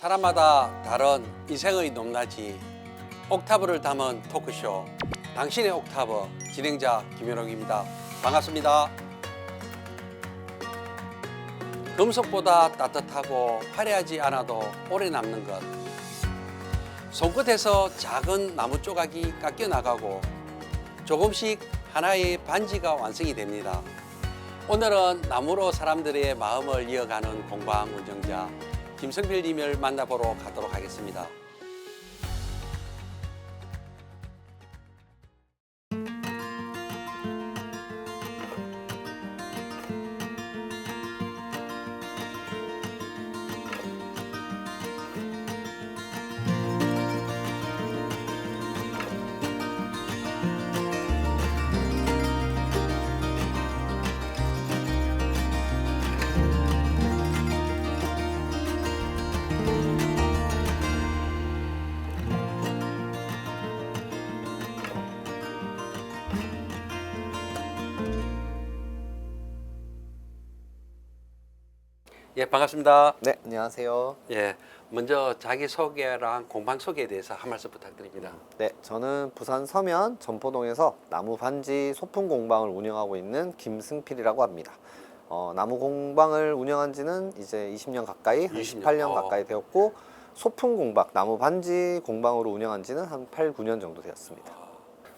사람마다 다른 인생의 높낮이, 옥타브를 담은 토크쇼 당신의 옥타브 진행자 김현옥입니다. 반갑습니다. 금속보다 따뜻하고 화려하지 않아도 오래 남는 것, 손끝에서 작은 나무 조각이 깎여 나가고 조금씩 하나의 반지가 완성이 됩니다. 오늘은 나무로 사람들의 마음을 이어가는 공방 운정자 김성필님을 만나보러 가도록 하겠습니다. 예, 반갑습니다. 네, 안녕하세요. 예, 먼저 자기소개랑 공방 소개에 대해서 한 말씀 부탁드립니다. 네, 저는 부산 서면 전포동에서 나무 반지 소품 공방을 운영하고 있는 김승필이라고 합니다. 나무 공방을 운영한 지는 이제 20년 가까이, 한 18년 가까이 되었고, 소품 공방, 나무 반지 공방으로 운영한 지는 한 8, 9년 정도 되었습니다.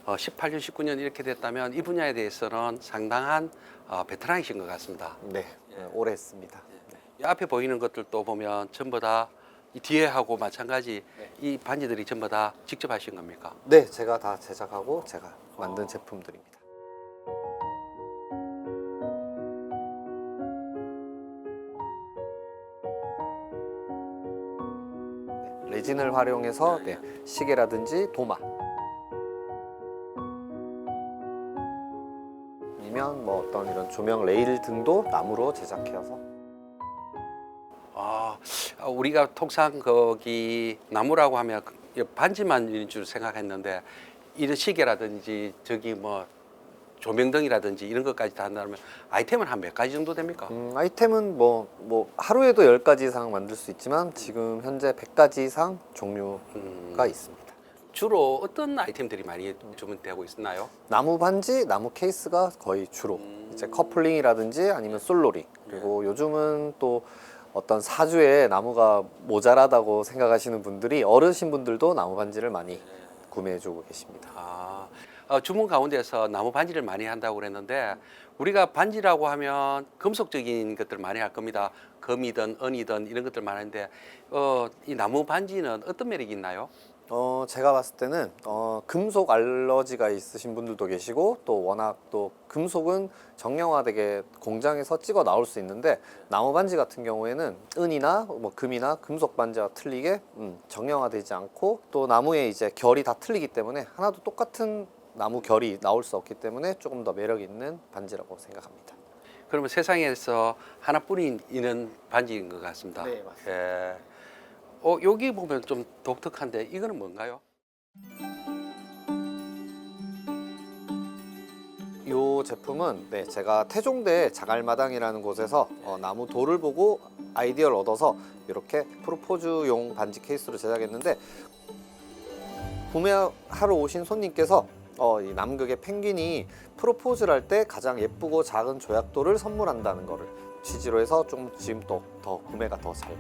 18년, 19년 이렇게 됐다면 이 분야에 대해서는 상당한 베테랑이신 것 같습니다. 네, 오래 했습니다. 이 앞에 보이는 것들도 보면 전부 다 이 뒤에 하고 마찬가지 이 반지들이 전부 다 직접 하신 겁니까? 네, 제가 다 제작하고 제가 만든 제품들입니다. 레진을 활용해서 시계라든지 도마, 아니면 뭐 어떤 이런 조명 레일 등도 나무로 제작해서. 우리가 통상 거기 나무라고 하면 반지만인 줄 생각했는데 이런 시계라든지 저기 뭐 조명등이라든지 이런 것까지 다 한다면 아이템은 한 몇 가지 정도 됩니까? 아이템은 뭐 하루에도 10가지 이상 만들 수 있지만 지금 현재 100가지 이상 종류가 있습니다. 주로 어떤 아이템들이 많이 주문되고 있나요? 나무 반지, 나무 케이스가 거의 주로 이제 커플링이라든지 아니면 솔로링, 그리고 요즘은 또 어떤 사주에 나무가 모자라다고 생각하시는 분들이, 어르신 분들도 나무 반지를 많이 구매해주고 계십니다. 주문 가운데서 나무 반지를 많이 한다고 그랬는데 우리가 반지라고 하면 금속적인 것들을 많이 할 겁니다. 금이든 은이든 이런 것들 많은데 이 나무 반지는 어떤 매력이 있나요? 제가 봤을 때는 금속 알러지가 있으신 분들도 계시고, 또 워낙 또 금속은 정형화되게 공장에서 찍어 나올 수 있는데, 나무 반지 같은 경우에는 은이나 뭐 금이나 금속 반지와 틀리게 정형화되지 않고, 또 나무의 이제 결이 다 틀리기 때문에 하나도 똑같은 나무 결이 나올 수 없기 때문에 조금 더 매력 있는 반지라고 생각합니다. 그러면 세상에서 하나뿐인 있는 반지인 것 같습니다. 네, 맞습니다. 예. 여기 보면 좀 독특한데 이거는 뭔가요? 이 제품은 제가 태종대 자갈마당이라는 곳에서 나무 돌을 보고 아이디어를 얻어서 이렇게 프로포즈용 반지 케이스로 제작했는데, 구매하러 오신 손님께서 이 남극의 펭귄이 프로포즈를 할 때 가장 예쁘고 작은 조약돌을 선물한다는 거를 취지로 해서 좀 지금 또 더 구매가 더 잘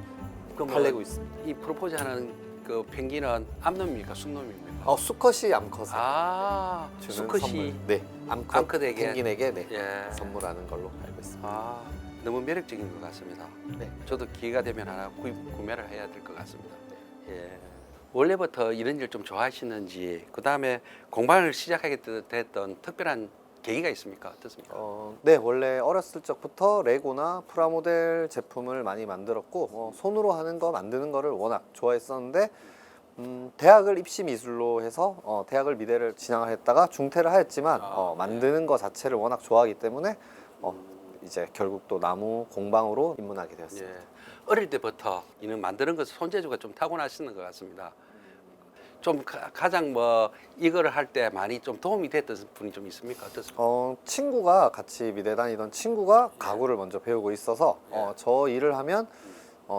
팔리고 있습니다. 이 프로포즈 하는 그 펭귄은 암놈입니까? 순놈입니까? 수컷이 암컷을 주는 수컷이 선물. 네, 암컷에게 펭귄에게 예. 선물하는 걸로 알고 있습니다. 너무 매력적인 것 같습니다. 네. 저도 기회가 되면 하나 구매를 해야 될 것 같습니다. 예. 원래부터 이런 일 좀 좋아하시는지, 그 다음에 공방을 시작하게 됐던 특별한 계기가 있습니까? 어떻습니까? 네, 원래 어렸을 적부터 레고나 프라모델 제품을 많이 만들었고, 손으로 하는 거, 만드는 거를 워낙 좋아했었는데, 대학을 입시 미술로 해서 대학을 미대를 진학을 했다가 중퇴를 하였지만 만드는 거 자체를 워낙 좋아하기 때문에 이제 결국 또 나무 공방으로 입문하게 되었습니다. 예. 어릴 때부터 이는 만드는 것 손재주가 좀 타고나시는 것 같습니다. 좀 가장 뭐 이거를 할 때 많이 좀 도움이 됐던 분이 좀 있습니까? 어떻습니까? 친구가 같이 미대 다니던 친구가 가구를 먼저 배우고 있어서 저 일을 하면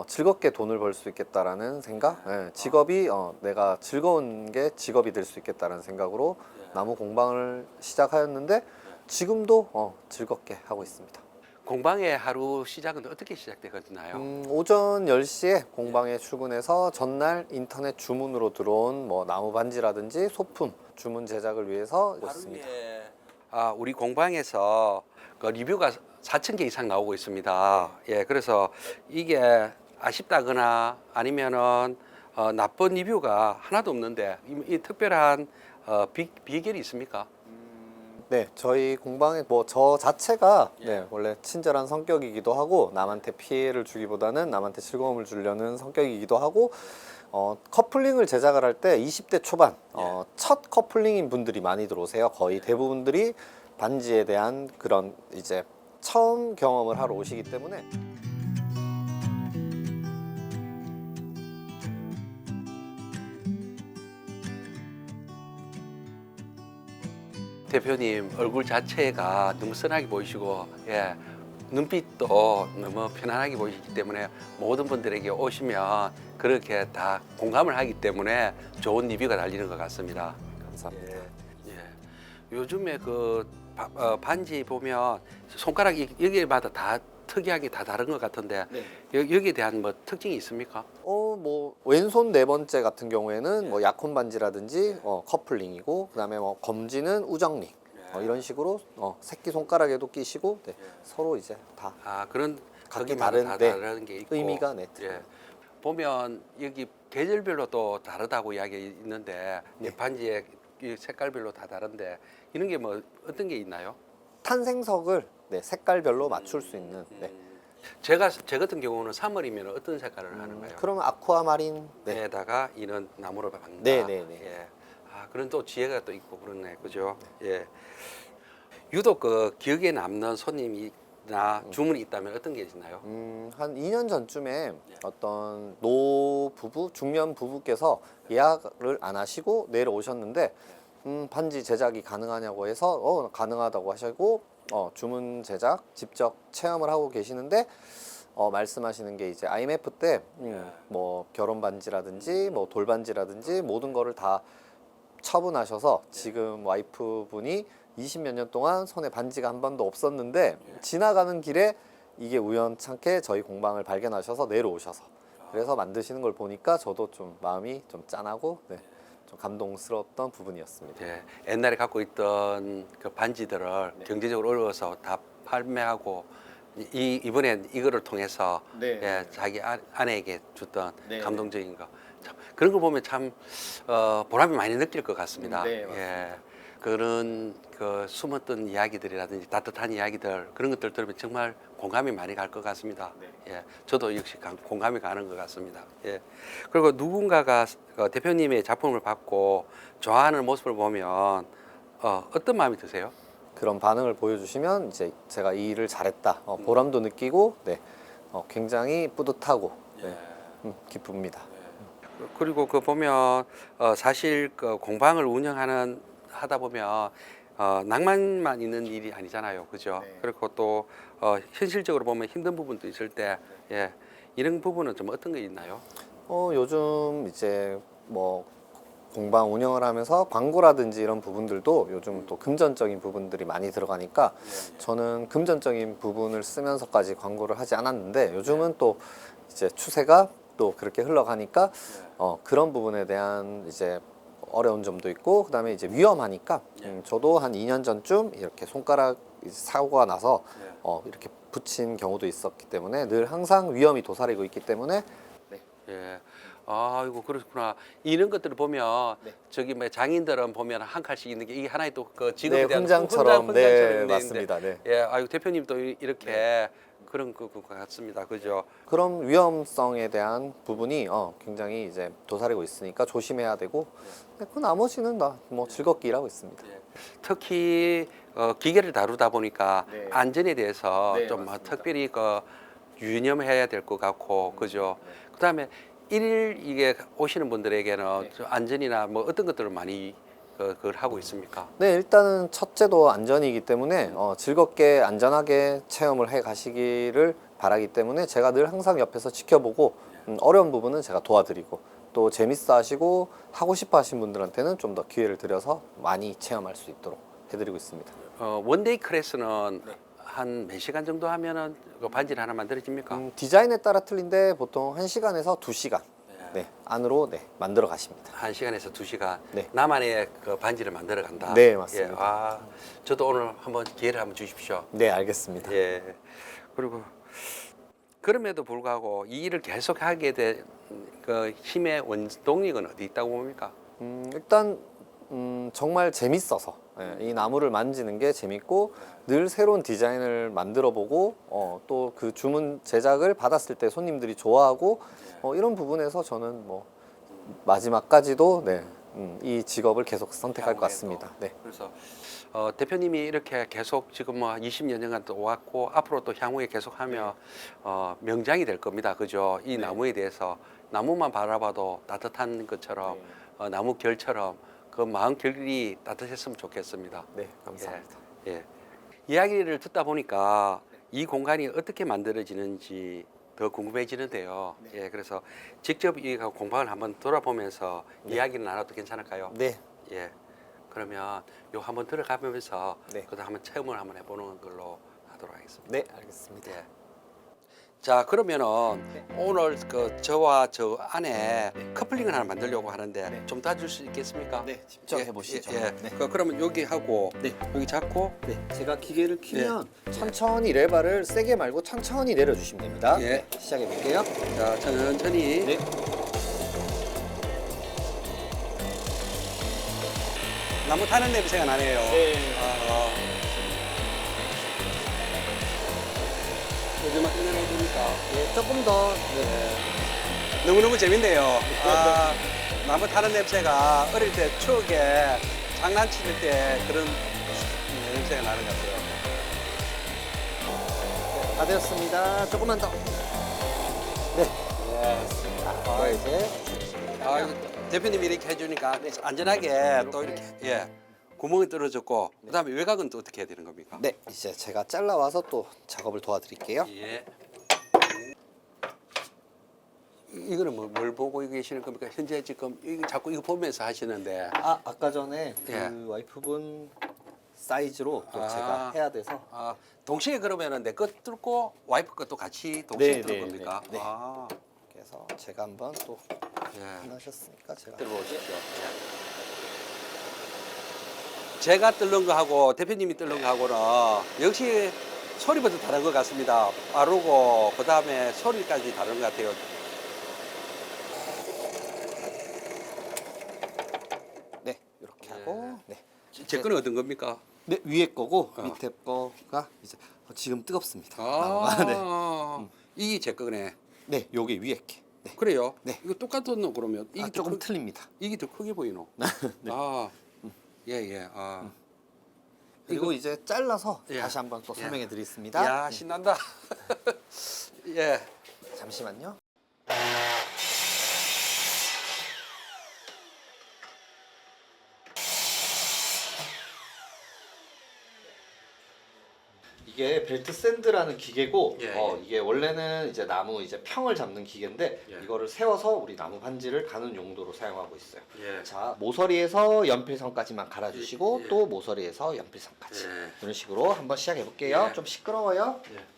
즐겁게 돈을 벌 수 있겠다라는 생각, 예, 직업이 내가 즐거운 게 직업이 될 수 있겠다라는 생각으로 나무 공방을 시작하였는데 지금도 즐겁게 하고 있습니다. 공방의 하루 시작은 어떻게 시작되거든요? 오전 10시에 공방에 출근해서 전날 인터넷 주문으로 들어온 뭐 나무 반지라든지 소품 주문 제작을 위해서 있습니다. 우리 공방에서 그 리뷰가 4,000개 이상 나오고 있습니다. 예, 그래서 이게 아쉽다거나 아니면은 나쁜 리뷰가 하나도 없는데 이 특별한 비결이 있습니까? 네, 저희 공방에 뭐 저 자체가 네, 원래 친절한 성격이기도 하고 남한테 피해를 주기보다는 남한테 즐거움을 주려는 성격이기도 하고 커플링을 제작을 할 때 20대 초반 첫 커플링인 분들이 많이 들어오세요. 거의 대부분들이 반지에 대한 그런 이제 처음 경험을 하러 오시기 때문에 대표님 얼굴 자체가 너무 선하게 보이시고 예, 눈빛도 너무 편안하게 보이시기 때문에 모든 분들에게 오시면 그렇게 다 공감을 하기 때문에 좋은 리뷰가 달리는 것 같습니다. 감사합니다. 예. 요즘에 그 반지 보면 손가락 여기마다 다 특이하게 다 다른 것 같은데 여기에 대한 뭐 특징이 있습니까? 뭐 왼손 네 번째 같은 경우에는 뭐 약혼 반지라든지 커플링이고 그다음에 뭐 검지는 우정링 이런 식으로 새끼 손가락에도 끼시고 네, 서로 이제 다 그런 각기 거기마다 다른 다 네, 다른 게 있고 의미가 네. 예. 보면 여기 계절별로 또 다르다고 이야기 있는데 네. 반지의 이 색깔별로 다 다른데 이런 게 뭐 어떤 게 있나요? 탄생석을 네, 색깔별로 맞출 수 있는 네. 제 같은 경우는 3월이면 어떤 색깔을 하는가요? 그러면 아쿠아마린 네. 에다가 이는 나무로 박는다. 네, 네, 네. 예. 그런 또 지혜가 또 있고 그렇네, 그죠? 예. 유독 그 기억에 남는 손님이나 주문이 있다면 어떤 게 있나요? 한 2년 전쯤에 어떤 노 부부, 중년 부부께서 예약을 안 하시고 내려오셨는데 반지 제작이 가능하냐고 해서 가능하다고 하시고 주문 제작 직접 체험을 하고 계시는데 말씀하시는 게 이제 IMF 때 뭐 결혼 반지라든지 뭐 돌반지라든지 모든 거를 다 처분하셔서 지금 와이프 분이 20몇 년 동안 손에 반지가 한 번도 없었는데 지나가는 길에 이게 우연찮게 저희 공방을 발견하셔서 내려오셔서 그래서 만드시는 걸 보니까 저도 좀 마음이 좀 짠하고 네, 좀 감동스러웠던 부분이었습니다. 예. 옛날에 갖고 있던 그 반지들을 경제적으로 어려워서 다 판매하고 이번엔 이거를 통해서 네. 예, 자기 아내에게 줬던 네. 감동적인 거. 참, 그런 걸 보면 참 보람이 많이 느낄 것 같습니다. 네, 맞습니다. 예. 그런 그 숨었던 이야기들이라든지 따뜻한 이야기들 그런 것들 들으면 정말 공감이 많이 갈 것 같습니다. 예, 저도 역시 공감이 가는 것 같습니다. 예. 그리고 누군가가 대표님의 작품을 받고 좋아하는 모습을 보면 어떤 마음이 드세요? 그런 반응을 보여주시면 이제 제가 이 일을 잘했다 보람도 느끼고 네, 굉장히 뿌듯하고 네, 기쁩니다. 그리고 그 보면 사실 그 공방을 하다 보면 낭만만 있는 일이 아니잖아요, 그죠? 네. 그리고 또 현실적으로 보면 힘든 부분도 있을 때 예, 이런 부분은 좀 어떤 게 있나요? 요즘 이제 뭐 공방 운영을 하면서 광고라든지 이런 부분들도 요즘 또 금전적인 부분들이 많이 들어가니까 저는 금전적인 부분을 쓰면서까지 광고를 하지 않았는데 요즘은 또 이제 추세가 또 그렇게 흘러가니까 그런 부분에 대한 이제 어려운 점도 있고 그다음에 이제 위험하니까 저도 한 2년 전쯤 이렇게 손가락 사고가 나서 이렇게 붙인 경우도 있었기 때문에 늘 항상 위험이 도사리고 있기 때문에 예. 아이고 그렇구나. 이런 것들을 보면 네. 저기 뭐 장인들은 보면 한 칼씩 있는 게 이게 하나의 또 그 직업에 네, 대한 훈장처럼 네, 돼 있는데, 맞습니다. 네. 예, 아이고 대표님도 이렇게 그런 것 같습니다. 그죠? 그런 위험성에 대한 부분이 굉장히 이제 도사리고 있으니까 조심해야 되고 그 나머지는 다 뭐 즐겁게 일하고 있습니다. 예. 특히 기계를 다루다 보니까 네. 안전에 대해서 네, 좀 맞습니다. 특별히 유념해야 될 것 같고 그죠? 그다음에 일일 이게 오시는 분들에게는 네. 좀 안전이나 뭐 어떤 것들을 많이 그걸 하고 있습니까? 네, 일단은 첫째도 안전이기 때문에 즐겁게 안전하게 체험을 해 가시기를 바라기 때문에 제가 늘 항상 옆에서 지켜보고 어려운 부분은 제가 도와드리고 또 재밌어 하시고 하고 싶어 하신 분들한테는 좀 더 기회를 드려서 많이 체험할 수 있도록 해드리고 있습니다. 원데이 클래스는 한 몇 시간 정도 하면은 그 반지를 하나 만들어집니까? 디자인에 따라 틀린데 보통 1시간에서 2시간 네, 안으로 네, 만들어 가십니다. 1시간에서 2시간 네. 나만의 그 반지를 만들어 간다. 네, 맞습니다. 예, 아, 저도 오늘 한번 기회를 한번 주십시오. 네, 알겠습니다. 예. 그리고 그럼에도 불구하고 이 일을 계속하게 된 그 힘의 원동력은 어디 있다고 봅니까? 일단 정말 재밌어서 이 나무를 만지는 게 재밌고 늘 새로운 디자인을 만들어 보고 또 그 주문 제작을 받았을 때 손님들이 좋아하고 이런 부분에서 저는 뭐 마지막까지도 네, 이 직업을 계속 선택할 것 같습니다. 네. 그래서 대표님이 이렇게 계속 지금 뭐 20년 년간 또 왔고 앞으로 또 향후에 계속하며 명장이 될 겁니다. 그죠? 이 나무에 대해서 나무만 바라봐도 따뜻한 것처럼 나무 결처럼 그 마음 결이 따뜻했으면 좋겠습니다. 네, 감사합니다. 예. 이야기를 듣다 보니까 이 공간이 어떻게 만들어지는지 더 궁금해지는데요. 예, 그래서 직접 이 공방을 한번 돌아보면서 이야기를 나눠도 괜찮을까요? 네. 예. 그러면 요 한번 들어가면서 네. 그다음 한번 체험을 한번 해보는 걸로 하도록 하겠습니다. 네, 알겠습니다. 예. 자, 그러면은 오늘 그 저와 저 안에 커플링을 하나 만들려고 하는데 좀 도와줄 수 있겠습니까? 네, 직접 예, 해보시죠. 예, 예. 네. 그러면 여기 하고 네. 여기 잡고 네, 제가 기계를 키면 천천히 레바를 세게 말고 천천히 내려주시면 됩니다. 예. 네, 시작해 볼게요. 자, 천천히. 네. 나무 타는 냄새가 나네요. 요즘은 끝내야 되니까. 네, 조금 더 네. 너무너무 재밌네요. 아, 나무 타는 냄새가 어릴 때 추억에 장난칠 때 그런 냄새가 나는 것 같아요. 다 되었습니다. 조금만 더. 네. 아, 이제 대표님이 이렇게 해주니까 안전하게 또 이렇게 구멍이 뚫어졌고 그다음에 외곽은 또 어떻게 해야 되는 겁니까? 네, 이제 제가 잘라와서 또 작업을 도와드릴게요. 예. 이거는 뭘 보고 계시는 겁니까? 현재 지금 이거 자꾸 이거 보면서 하시는데. 아까 전에 그 예. 와이프분 사이즈로 또 아. 제가 해야 돼서 동시에 그러면은 내 것 뚫고 와이프 것도 같이 동시에 네, 뚫을 네, 겁니까? 네, 네. 아, 그래서 제가 한번 또 예. 하셨으니까 제가 들어오십시오. 제가 뚫는 거하고 대표님이 뚫는 거하고는 역시 소리부터 다른 것 같습니다. 빠르고 그 다음에 소리까지 다른 것 같아요. 네, 이렇게 하고 네. 제 거는 어떤 겁니까? 네, 위에 거고 어. 밑에 거가 이제 지금 뜨겁습니다. 아, 나무가. 이게 제 거네. 네, 요게 위에 게. 네. 그래요? 네. 이거 똑같은 놈 그러면 이게 더 조금 틀립니다. 이게 더 크게 보이노? 네. 아, 예. 아, 그리고 이제 잘라서 예. 다시 한번 또 예. 설명해 드리겠습니다. 야 신난다. 예. 잠시만요. 이게 벨트 샌드라는 기계고 예, 이게 원래는 이제 나무 이제 평을 잡는 기계인데 예. 이거를 세워서 우리 나무 반지를 가는 용도로 사용하고 있어요. 예. 자, 모서리에서 연필선까지만 갈아주시고 예. 또 모서리에서 연필선까지 예. 이런 식으로 한번 시작해 볼게요. 예. 좀 시끄러워요. 예.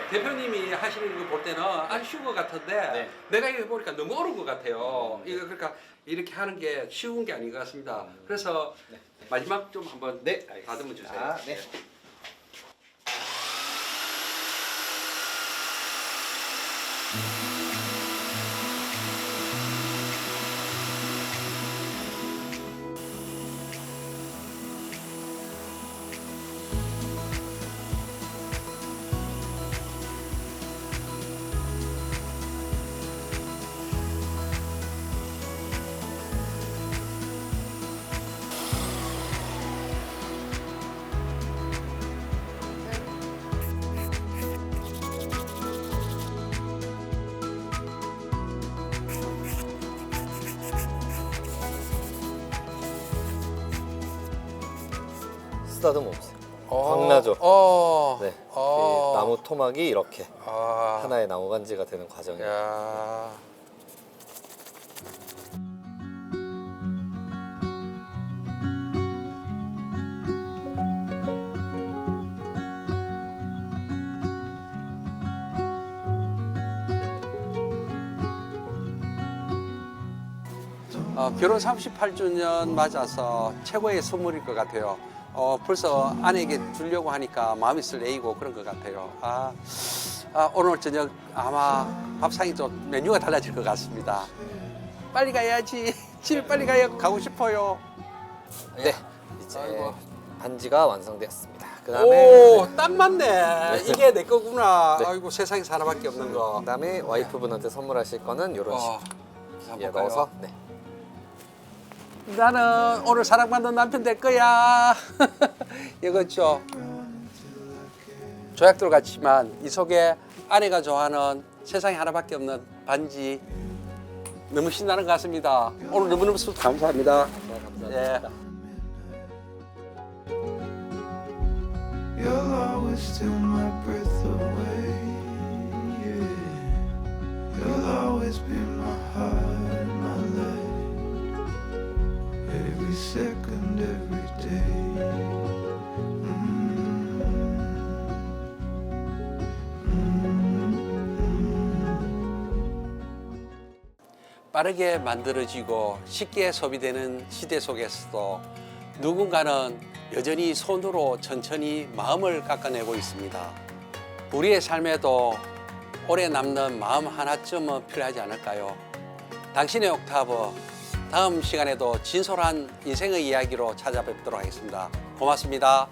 대표님이 하시는 거 볼 때는 아주 쉬운 것 같은데 네. 내가 이거 보니까 너무 어려운 것 같아요. 이거 그러니까 이렇게 하는 게 쉬운 게 아닌 것 같습니다. 그래서 마지막 좀 한번 네, 다듬어 주세요. 아, 네. 쓰다듬어 보세요. 광나죠? 네. 이 나무 토막이 이렇게 하나의 나무 반지가 되는 과정이에요. 야. 결혼 38주년 맞아서 최고의 선물일 것 같아요. 벌써 아내에게 주려고 하니까 마음이 설레이고 그런 것 같아요. 오늘 저녁 아마 밥상이 좀 메뉴가 달라질 것 같습니다. 빨리 가야지. 집에 빨리 가고 싶어요. 네, 이제 아이고. 반지가 완성되었습니다. 그다음에 오, 딱 맞네. 이게 내 거구나. 네. 아이고, 세상에 하나밖에 없는 거. 그다음에 와이프분한테 선물하실 거는 이런 식으로 한번 여기에 볼까요? 넣어서 네. 나는 오늘 사랑받는 남편 될 거야. 이거죠. 조약 들어갔지만 이 속에 아내가 좋아하는 세상에 하나밖에 없는 반지 너무 신나는 것 같습니다. 오늘 너무너무 감사합니다. 예. You'll always steal my breath away. Yeah. You'll always be my heart, my life. Every second, every day. 빠르게 만들어지고 쉽게 소비되는 시대 속에서도 누군가는 여전히 손으로 천천히 마음을 깎아내고 있습니다. 우리의 삶에도 오래 남는 마음 하나쯤은 필요하지 않을까요? 당신의 옥타브, 다음 시간에도 진솔한 인생의 이야기로 찾아뵙도록 하겠습니다. 고맙습니다.